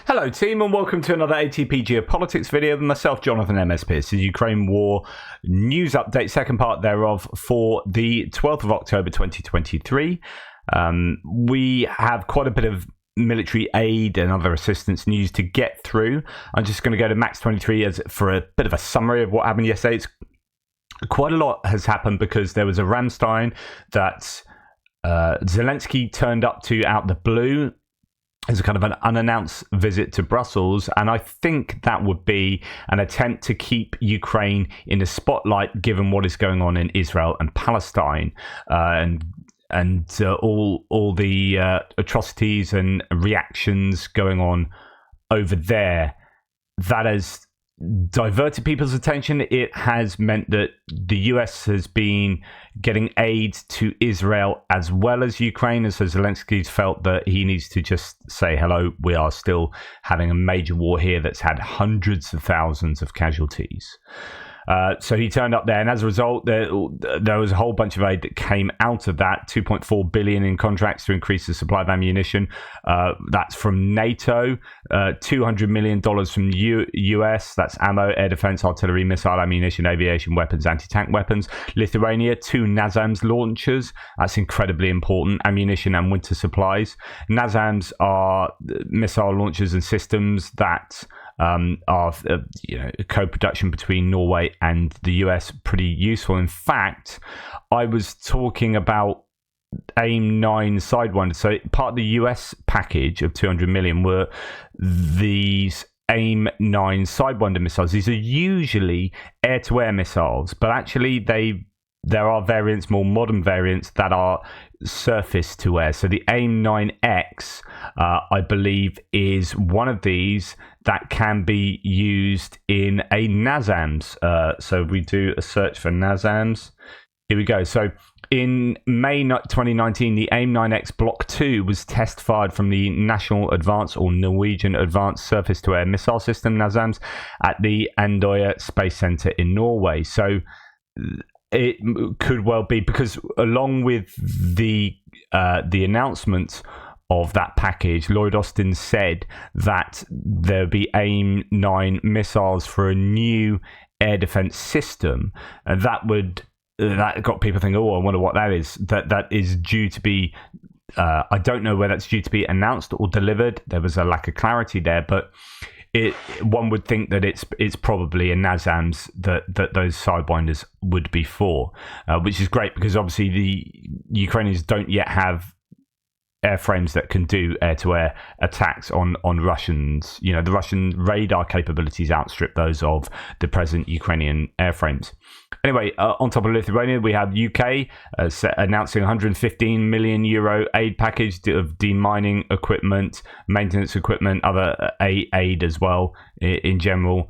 Hello team and welcome to another ATP Geopolitics video with myself, Jonathan MS Pearce. The Ukraine War news update, second part thereof for the 12th of October 2023. We have quite a bit of military aid and other assistance news to get through. I'm just going to go to Max 23 for a bit of a summary of what happened yesterday. Quite a lot has happened because there was a Ramstein that Zelensky turned up to out the blue as a kind of an unannounced visit to Brussels, and I think that would be an attempt to keep Ukraine in the spotlight given what is going on in Israel and Palestine, and all the atrocities and reactions going on over there. That has diverted people's attention. It has meant that the US has been getting aid to Israel as well as Ukraine, and so Zelensky's felt that he needs to just say hello. We are still having a major war here that's had hundreds of thousands of casualties. So he turned up there, and as a result, there was a whole bunch of aid that came out of that. $2.4 billion in contracts to increase the supply of ammunition. That's from NATO. $200 million from US. That's ammo, air defense, artillery, missile ammunition, aviation weapons, anti-tank weapons. Lithuania, 2 NASAMS launchers. That's incredibly important. Ammunition and winter supplies. NASAMS are missile launchers and systems that are co-production between Norway and the US, pretty useful. In fact, I was talking about AIM-9 Sidewinder. So part of the US package of 200 million were these AIM-9 Sidewinder missiles. These are usually air-to-air missiles, but actually there are variants, more modern variants, that are surface to air. So the AIM-9X, I believe, is one of these that can be used in a NASAMS. So we do a search for NASAMS. Here we go. So in May 2019, the AIM-9X Block 2 was test fired from the National Advanced or Norwegian Advanced Surface-to-Air Missile System, NASAMS, at the Andøya Space Center in Norway. So it could well be, because along with the announcement of that package, Lloyd Austin said that there'll be AIM-9 missiles for a new air defense system, and that got people thinking, oh, I wonder what that is. That is due to be, I don't know whether that's due to be announced or delivered. There was a lack of clarity there, but one would think that it's probably a NASAMS that those sidewinders would be for, which is great because obviously the Ukrainians don't yet have airframes that can do air-to-air attacks on Russians. You know, the Russian radar capabilities outstrip those of the present Ukrainian airframes. Anyway, on top of Lithuania, we have UK announcing €115 million aid package of demining equipment, maintenance equipment, other aid as well in general.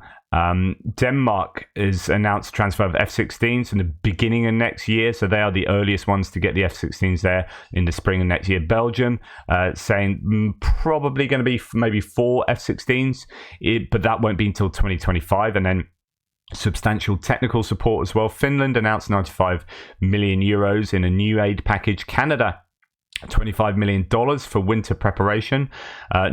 Denmark has announced transfer of F-16s in the beginning of next year, so they are the earliest ones to get the F-16s there in the spring of next year. Belgium saying probably going to be maybe 4 F-16s, but that won't be until 2025, and then substantial technical support as well. Finland announced €95 million in a new aid package. Canada, $25 million for winter preparation.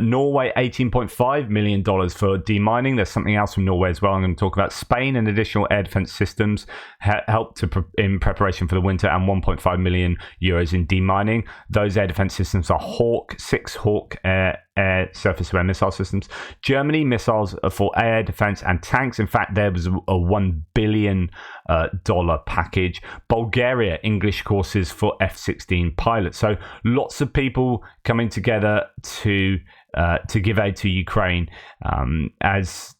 Norway, $18.5 million for demining. There's something else from Norway as well I'm going to talk about. Spain and additional air defense systems helped in preparation for the winter, and €1.5 million in demining. Those air defense systems are Hawk, 6 Hawk air surface-to-air missile systems. Germany, missiles for air defense and tanks. In fact, there was a $1 billion package. Bulgaria, English courses for F-16 pilots. So lots of people coming together to give aid to Ukraine. As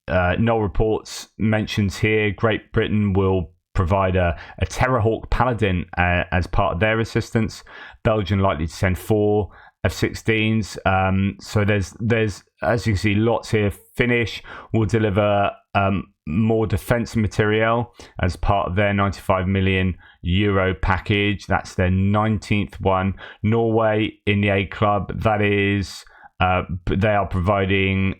Null Reports mentions here, Great Britain will provide a Terrahawk Paladin as part of their assistance. Belgium likely to send 4 F-16s. So there's, as you can see, lots here. Finnish will deliver more defense material as part of their €95 million package. That's their 19th one. Norway in the A Club, that is, they are providing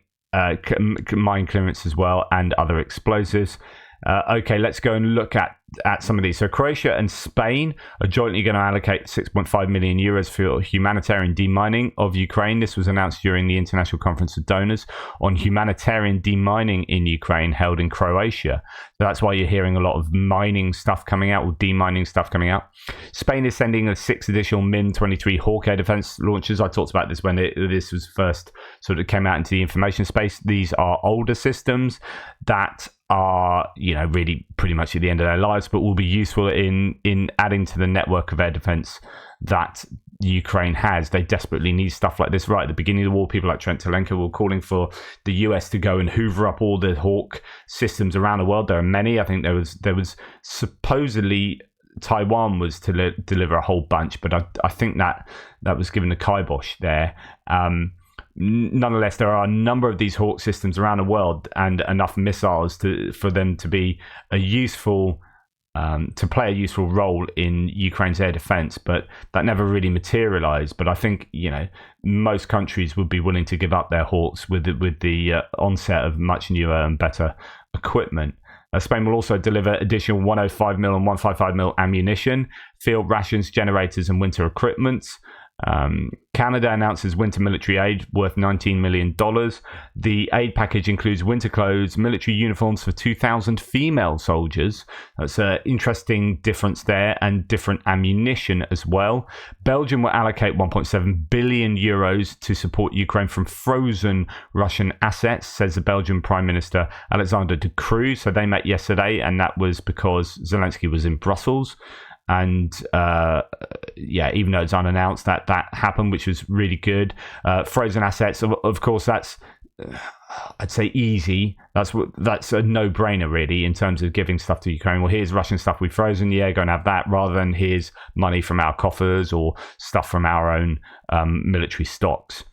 mine clearance as well and other explosives. Okay, let's go and look at some of these. So Croatia and Spain are jointly going to allocate 6.5 million euros for humanitarian demining of Ukraine. This was announced during the International Conference of Donors on Humanitarian Demining in Ukraine held in Croatia. So that's why you're hearing a lot of mining stuff coming out, or demining stuff coming out. Spain is sending 6 additional Min-23 Hawk air defense launchers. I talked about this when this was first sort of came out into the information space. These are older systems that are, really pretty much at the end of their lives, but will be useful in adding to the network of air defense that Ukraine has. They desperately need stuff like this. Right at the beginning of the war, people like Trent Telenko were calling for the US to go and hoover up all the Hawk systems around the world. There are many. I think there was supposedly Taiwan was to deliver a whole bunch, but I think that was given the kibosh there. Nonetheless, there are a number of these Hawk systems around the world and enough missiles for them to be to play a useful role in Ukraine's air defense, but that never really materialized. But I think most countries would be willing to give up their Hawks with the onset of much newer and better equipment. Spain will also deliver additional 105mm and 155mm ammunition, field rations, generators, and winter equipment. Canada announces winter military aid worth $19 million. The aid package includes winter clothes, military uniforms for 2,000 female soldiers. That's an interesting difference there, and different ammunition as well. Belgium will allocate 1.7 billion euros to support Ukraine from frozen Russian assets, says the Belgian Prime Minister Alexander De Croo. So they met yesterday, and that was because Zelensky was in Brussels. And even though it's unannounced, that happened, which was really good. Frozen assets, of course, that's I'd say easy. That's a no-brainer really in terms of giving stuff to Ukraine. Well, here's Russian stuff we've frozen. Yeah, go and have that, rather than here's money from our coffers or stuff from our own military stocks.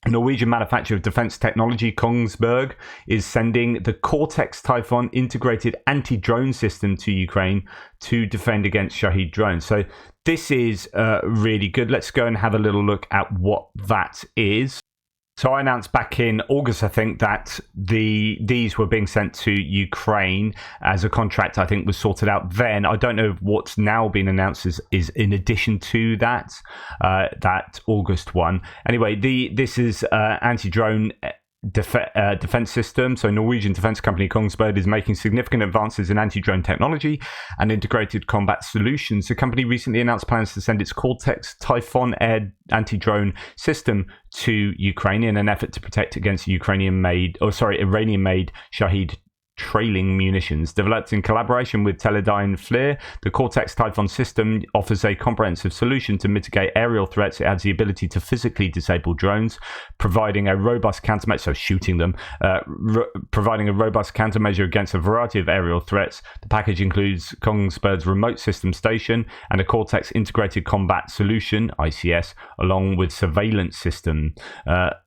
Norwegian manufacturer of defense technology Kongsberg is sending the Cortex Typhon integrated anti-drone system to Ukraine to defend against Shahed drones. So this is really good. Let's go and have a little look at what that is. So I announced back in August, I think, that these were being sent to Ukraine as a contract. I think was sorted out then. I don't know if what's now been announced is in addition to that August one. Anyway, this is anti-drone defense system. So Norwegian defense company Kongsberg is making significant advances in anti-drone technology and integrated combat solutions. The company recently announced plans to send its Cortex Typhon air anti-drone system to Ukraine in an effort to protect against Iranian-made Shahed trailing munitions. Developed in collaboration with Teledyne FLIR, the Cortex Typhon system offers a comprehensive solution to mitigate aerial threats. It adds the ability to physically disable drones, providing a robust countermeasure, so shooting them, providing a robust countermeasure against a variety of aerial threats. The package includes Kongsberg's remote system station and a Cortex integrated combat solution, ICS, along with surveillance system.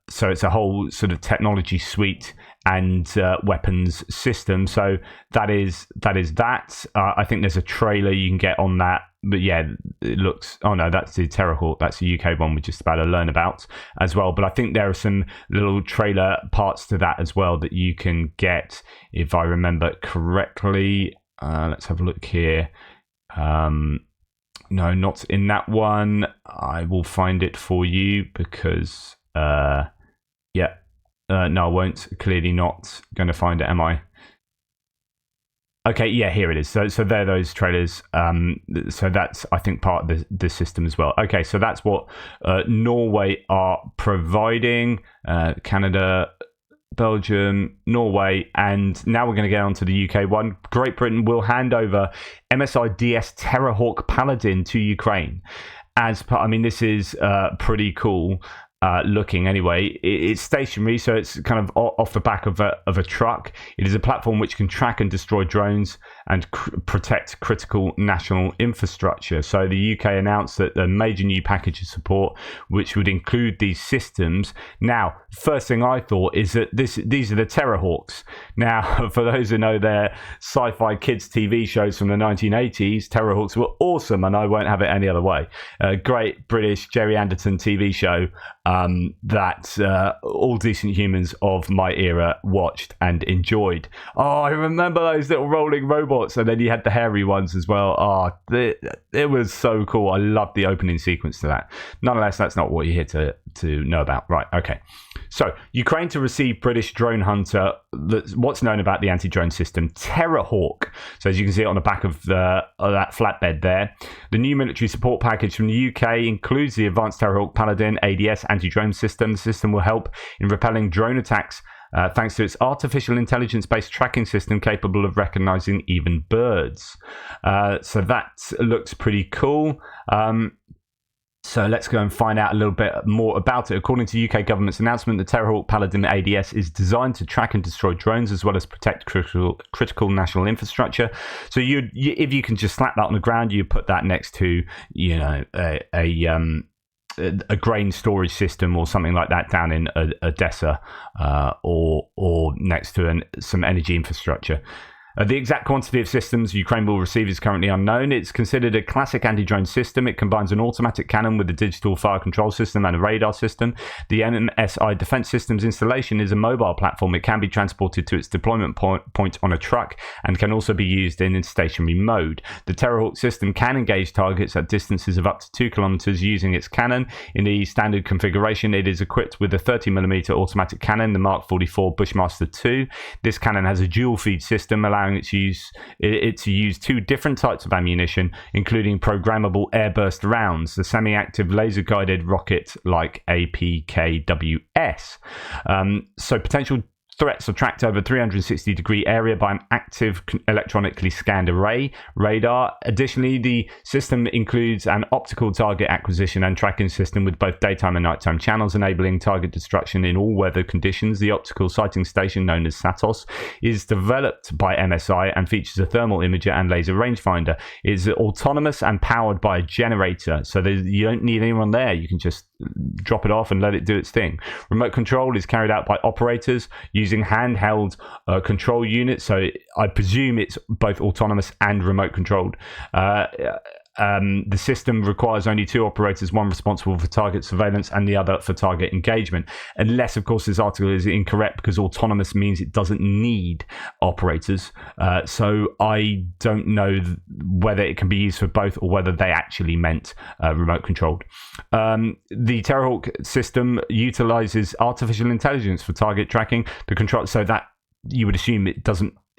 So it's a whole sort of technology suite and weapons system. So that is that. I think there's a trailer you can get on that. But yeah, it looks... Oh no, that's the Terrahawk. That's the UK one we're just about to learn about as well. But I think there are some little trailer parts to that as well that you can get, if I remember correctly. Let's have a look here. No, not in that one. I will find it for you because... no, I won't. Clearly not going to find it, am I? Okay, yeah, here it is. So they're those trailers. So that's, I think, part of the system as well. Okay, so that's what Norway are providing. Canada, Belgium, Norway, and now we're going to get on to the UK one. Great Britain will hand over MSI DS Terrahawk Paladin to Ukraine. This is pretty cool. Looking anyway. It's stationary, so it's kind of off the back of a truck. It is a platform which can track and destroy drones and protect critical national infrastructure. So the UK announced that a major new package of support which would include these systems. Now, first thing I thought is that these are the Terrahawks. Now, for those who know their sci-fi kids TV shows from the 1980s, Terrahawks were awesome, and I won't have it any other way. Great British Jerry Anderton TV show. that all decent humans of my era watched and enjoyed. Oh, I remember those little rolling robots, and then you had the hairy ones as well. Oh, it was so cool. I loved the opening sequence to that. Nonetheless, that's not what you're here to know about. Right, okay. So, Ukraine to receive British drone hunter, what's known about the anti-drone system, Terrahawk. So, as you can see on the back of that flatbed there, the new military support package from the UK includes the advanced Terrahawk Paladin ADS anti-drone system. The system will help in repelling drone attacks thanks to its artificial intelligence-based tracking system capable of recognizing even birds. So that looks pretty cool. So let's go and find out a little bit more about it. According to UK government's announcement, the Terrahawk Paladin ADS is designed to track and destroy drones as well as protect critical national infrastructure. So if you can just slap that on the ground, you put that next to a grain storage system or something like that down in Odessa or next to some energy infrastructure. The exact quantity of systems Ukraine will receive is currently unknown. It's considered a classic anti-drone system. It combines an automatic cannon with a digital fire control system and a radar system. The NMSI Defense Systems installation is a mobile platform. It can be transported to its deployment point on a truck and can also be used in stationary mode. The Terrahawk system can engage targets at distances of up to 2 kilometers using its cannon. In the standard configuration, it is equipped with a 30mm automatic cannon, the Mark 44 Bushmaster 2. This cannon has a dual feed system, allowing it to use two different types of ammunition, including programmable airburst rounds, the semi-active laser-guided rocket like APKWS. So potential threats are tracked over a 360-degree area by an active electronically scanned array radar. Additionally, the system includes an optical target acquisition and tracking system with both daytime and nighttime channels, enabling target destruction in all weather conditions. The optical sighting station, known as SATOS, is developed by MSI and features a thermal imager and laser rangefinder. It is autonomous and powered by a generator, so you don't need anyone there. You can just drop it off and let it do its thing. Remote control is carried out by operators using handheld control units, so I presume it's both autonomous and remote controlled. The system requires only two operators, one responsible for target surveillance and the other for target engagement. Unless, of course, this article is incorrect, because autonomous means it doesn't need operators. So I don't know whether it can be used for both or whether they actually meant remote controlled. The Terrahawk system utilizes artificial intelligence for target tracking. The control, so that you would assume it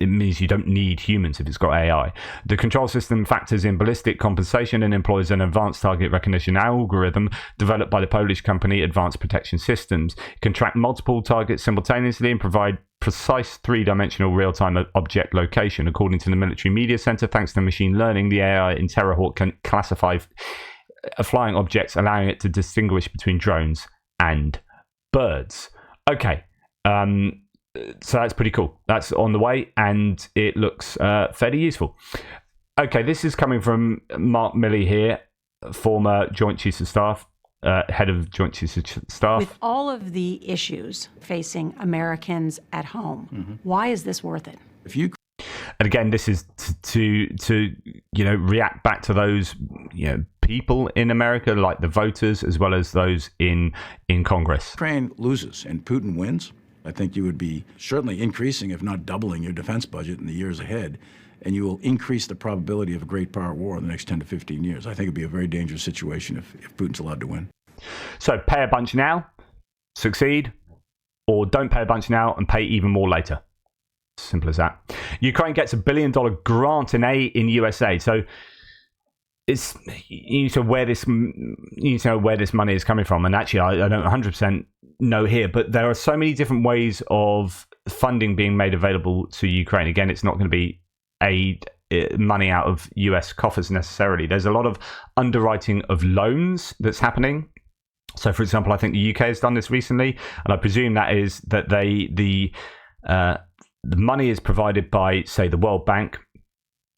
means you don't need humans if it's got AI. The control system factors in ballistic compensation and employs an advanced target recognition algorithm developed by the Polish company Advanced Protection Systems. It can track multiple targets simultaneously and provide precise three-dimensional real-time object location. According to the Military Media Center, thanks to machine learning, the AI in Terrahawk can classify flying objects, allowing it to distinguish between drones and birds. Okay. So that's pretty cool. That's on the way, and it looks fairly useful. Okay, this is coming from Mark Milley here, former Joint Chiefs of Staff, head of Joint Chiefs of Staff. With all of the issues facing Americans at home, why is this worth it? And again, this is to react back to those people in America, like the voters, as well as those in Congress. Ukraine loses and Putin wins. I think you would be certainly increasing, if not doubling, your defense budget in the years ahead, and you will increase the probability of a great power war in the next 10 to 15 years. I think it'd be a very dangerous situation if Putin's allowed to win. So pay a bunch now, succeed, or don't pay a bunch now and pay even more later. Simple as that. Ukraine gets $1 billion grant in USA. So it's you need to know where this money is coming from. And actually, I don't 100% know here, but there are so many different ways of funding being made available to Ukraine. Again, it's not going to be money out of US coffers necessarily. There's a lot of underwriting of loans that's happening. So, for example, I think the UK has done this recently, and I presume that is that the money is provided by, say, the World Bank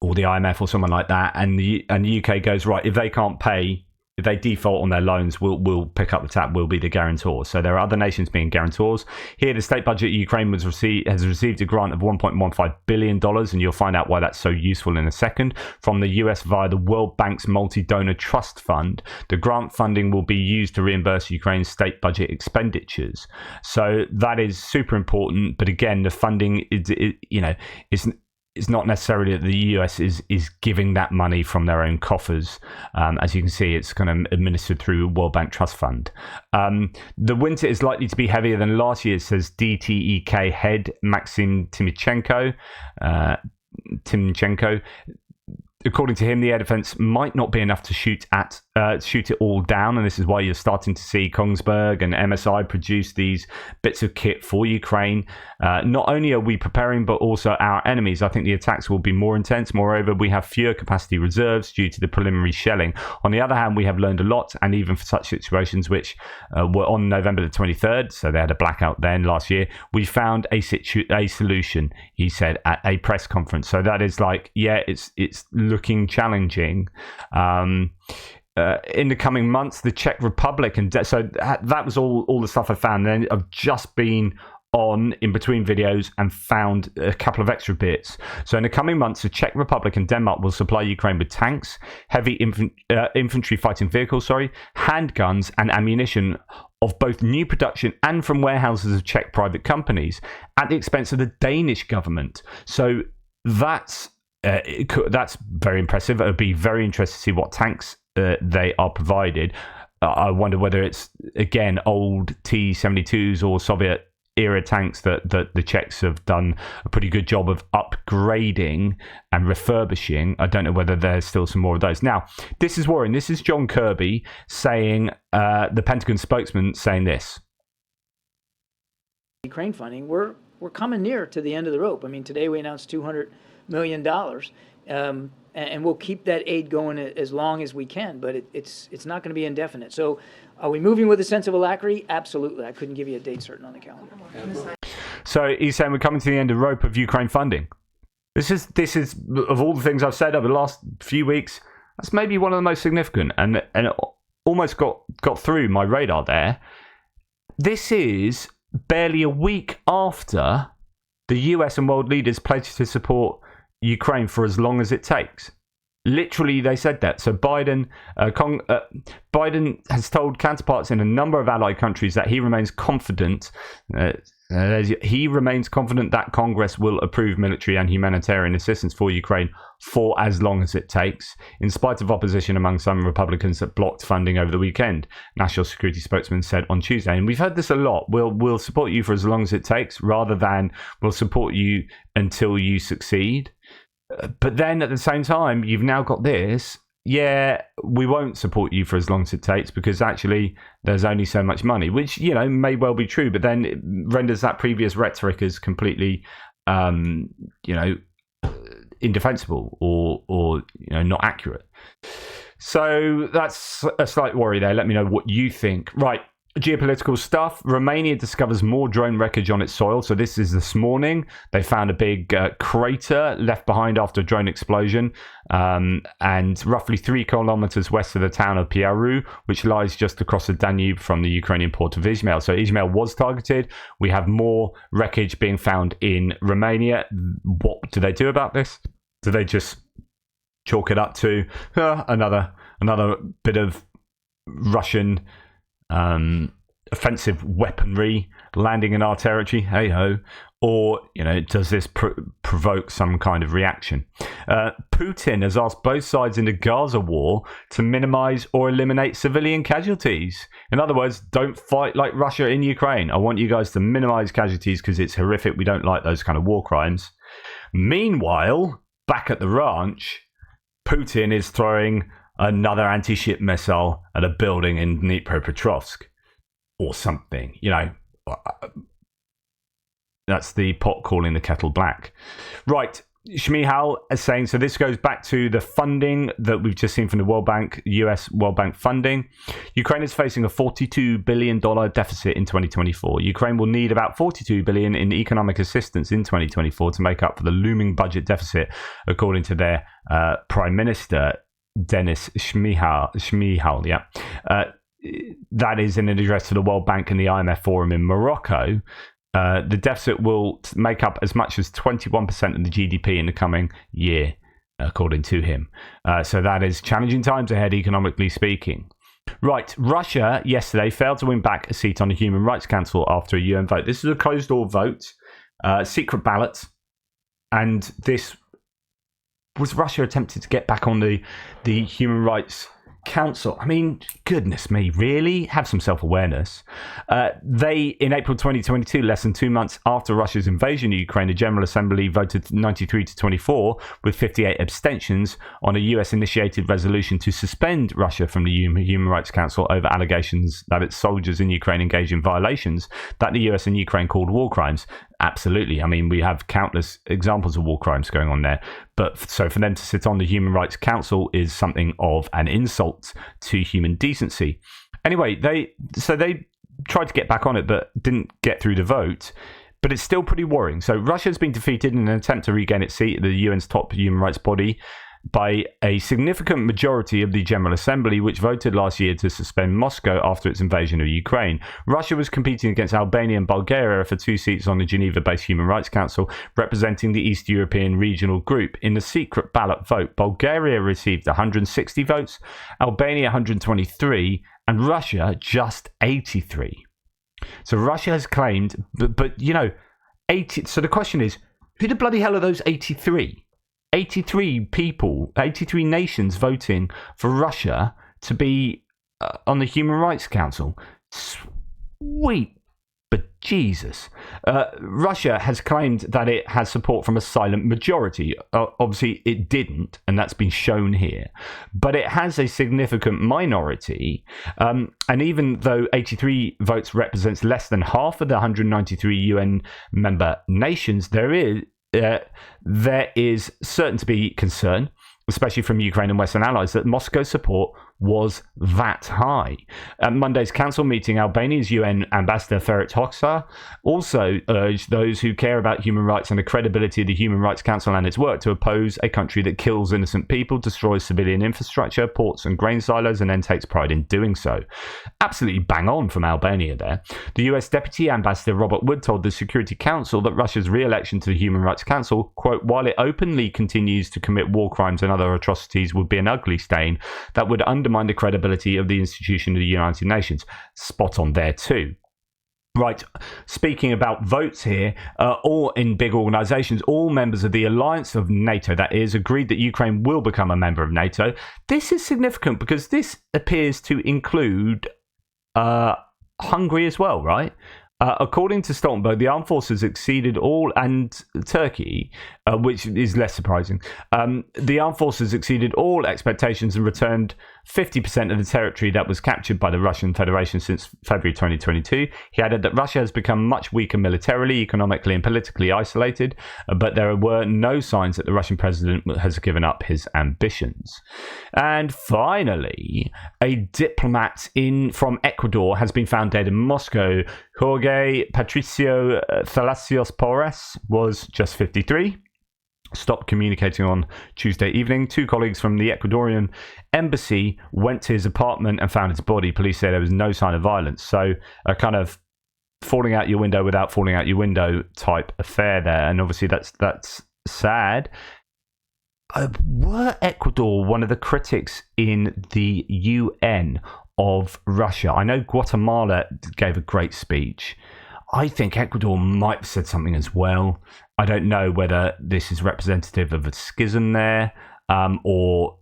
or the IMF or someone like that, and the UK goes, right, if they can't pay, if they default on their loans, we'll pick up the tab. We'll be the guarantor. So there are other nations being guarantors. Here, the state budget of Ukraine has received a grant of $1.15 billion, and you'll find out why that's so useful in a second, from the US via the World Bank's multi-donor trust fund. The grant funding will be used to reimburse Ukraine's state budget expenditures. So that is super important. But again, the funding it's not necessarily that the US is giving that money from their own coffers. As you can see, it's kind of administered through World Bank Trust Fund. The winter is likely to be heavier than last year, says DTEK head Maxim Timchenko. According to him, the air defense might not be enough to shoot it all down, and this is why you're starting to see Kongsberg and MSI produce these bits of kit for Ukraine. Not only are we preparing, but also our enemies. I think the attacks will be more intense. Moreover, we have fewer capacity reserves due to the preliminary shelling. On the other hand, we have learned a lot, and even for such situations which were on November the 23rd, so they had a blackout then last year, we found a solution, he said at a press conference. So that is like, yeah, it's looking challenging. In the coming months, the Czech Republic, and so that was all the stuff I found. Then I've just been on in between videos and found a couple of extra bits. So in the coming months, the Czech Republic and Denmark will supply Ukraine with tanks, heavy infantry fighting vehicles, handguns and ammunition of both new production and from warehouses of Czech private companies at the expense of the Danish government. So that's very impressive. It'd be very interesting to see what tanks they are provided. I wonder whether it's, again, old T-72s or Soviet era tanks that the Czechs have done a pretty good job of upgrading and refurbishing. I don't know whether there's still some more of those. Now, this is worrying. This is John Kirby saying, the Pentagon spokesman saying this. Ukraine funding, we're coming near to the end of the rope. I mean, today we announced $200 million, and we'll keep that aid going as long as we can, but it's not going to be indefinite. So are we moving with a sense of alacrity? Absolutely. I couldn't give you a date certain on the calendar. So he's saying we're coming to the end of the rope of Ukraine funding. This is of all the things I've said over the last few weeks, that's maybe one of the most significant, and it almost got through my radar there. This is barely a week after the US and world leaders pledged to support Ukraine for as long as it takes. Literally, they said that. So Biden has told counterparts in a number of allied countries that he remains confident. That Congress will approve military and humanitarian assistance for Ukraine for as long as it takes, in spite of opposition among some Republicans that blocked funding over the weekend, National Security spokesman said on Tuesday. And we've heard this a lot. We'll support you for as long as it takes, rather than we'll support you until you succeed. But then at the same time, you've now got this. Yeah, we won't support you for as long as it takes because actually there's only so much money, which, may well be true, but then it renders that previous rhetoric as completely, indefensible or not accurate. So that's a slight worry there. Let me know what you think. Right. Geopolitical stuff. Romania discovers more drone wreckage on its soil. So this is this morning. They found a big crater left behind after a drone explosion, and roughly 3 kilometers west of the town of Piaru, which lies just across the Danube from the Ukrainian port of Izmail. So Izmail was targeted. We have more wreckage being found in Romania. What do they do about this? Do they just chalk it up to another bit of Russian offensive weaponry landing in our territory, hey ho, or does this provoke some kind of reaction? Putin has asked both sides in the Gaza war to minimize or eliminate civilian casualties. In other words, don't fight like Russia in Ukraine. I want you guys to minimize casualties because it's horrific. We don't like those kind of war crimes. Meanwhile, back at the ranch, Putin is throwing another anti-ship missile at a building in Dnipropetrovsk or something. That's the pot calling the kettle black. Right. Shmihal is saying, so this goes back to the funding that we've just seen from the World Bank, US World Bank funding. Ukraine is facing a $42 billion deficit in 2024. Ukraine will need about $42 billion in economic assistance in 2024 to make up for the looming budget deficit, according to their prime minister. Denis Shmihal, yeah. That is in an address to the World Bank and the IMF Forum in Morocco. The deficit will make up as much as 21% of the GDP in the coming year, according to him. So that is challenging times ahead, economically speaking. Right, Russia yesterday failed to win back a seat on the Human Rights Council after a UN vote. This is a closed-door vote, secret ballot, and this was Russia attempted to get back on the Human Rights Council. I mean, goodness me, really? Have some self-awareness. They, in April 2022, less than 2 months after Russia's invasion of Ukraine, the General Assembly voted 93-24 with 58 abstentions on a US-initiated resolution to suspend Russia from the Human Rights Council over allegations that its soldiers in Ukraine engage in violations that the US and Ukraine called war crimes. Absolutely. I mean, we have countless examples of war crimes going on there. But so for them to sit on the Human Rights Council is something of an insult to human decency. Anyway, they tried to get back on it, but didn't get through the vote. But it's still pretty worrying. So Russia has been defeated in an attempt to regain its seat at the UN's top human rights body by a significant majority of the General Assembly, which voted last year to suspend Moscow after its invasion of Ukraine. Russia was competing against Albania and Bulgaria for 2 seats on the Geneva-based Human Rights Council, representing the East European regional group. In the secret ballot vote, Bulgaria received 160 votes, Albania 123, and Russia just 83. So Russia has claimed, but you know, 80. So the question is, who the bloody hell are those 83? 83 people, 83 nations voting for Russia to be on the Human Rights Council. Sweet, but Jesus. Russia has claimed that it has support from a silent majority. Obviously, it didn't, and that's been shown here. But it has a significant minority, and even though 83 votes represents less than half of the 193 UN member nations, there is certain to be concern, especially from Ukraine and Western allies, that Moscow's support was that high. At Monday's council meeting, Albania's UN ambassador Ferit Hoxha also urged those who care about human rights and the credibility of the Human Rights Council and its work to oppose a country that kills innocent people, destroys civilian infrastructure, ports and grain silos, and then takes pride in doing so. Absolutely bang on from Albania there. The US Deputy Ambassador Robert Wood told the Security Council that Russia's re-election to the Human Rights Council, quote, while it openly continues to commit war crimes and other atrocities, would be an ugly stain that would undermine the credibility of the institution of the United Nations. Spot on there too. Right, speaking about votes here, all in big organisations, all members of the alliance of NATO, that is, agreed that Ukraine will become a member of NATO. This is significant because this appears to include Hungary as well, right? According to Stoltenberg, the armed forces exceeded all, and Turkey, which is less surprising, the armed forces exceeded all expectations and returned 50% of the territory that was captured by the Russian Federation since February 2022. He added that Russia has become much weaker militarily, economically and politically isolated, but there were no signs that the Russian president has given up his ambitions. And finally, a diplomat from Ecuador has been found dead in Moscow. Jorge Patricio Thalassios Porres was just 53. Stopped communicating on Tuesday evening. 2 colleagues from the Ecuadorian embassy went to his apartment and found his body. Police say there was no sign of violence. So a kind of falling out your window without falling out your window type affair there. And obviously that's sad. Were Ecuador one of the critics in the UN of Russia? I know Guatemala gave a great speech. I think Ecuador might have said something as well. I don't know whether this is representative of a schism there, or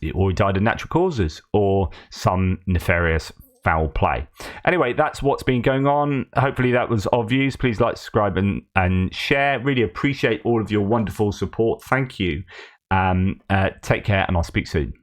he died of natural causes, or some nefarious foul play. Anyway, that's what's been going on. Hopefully that was of use. Please like, subscribe, and share. Really appreciate all of your wonderful support. Thank you. Take care, and I'll speak soon.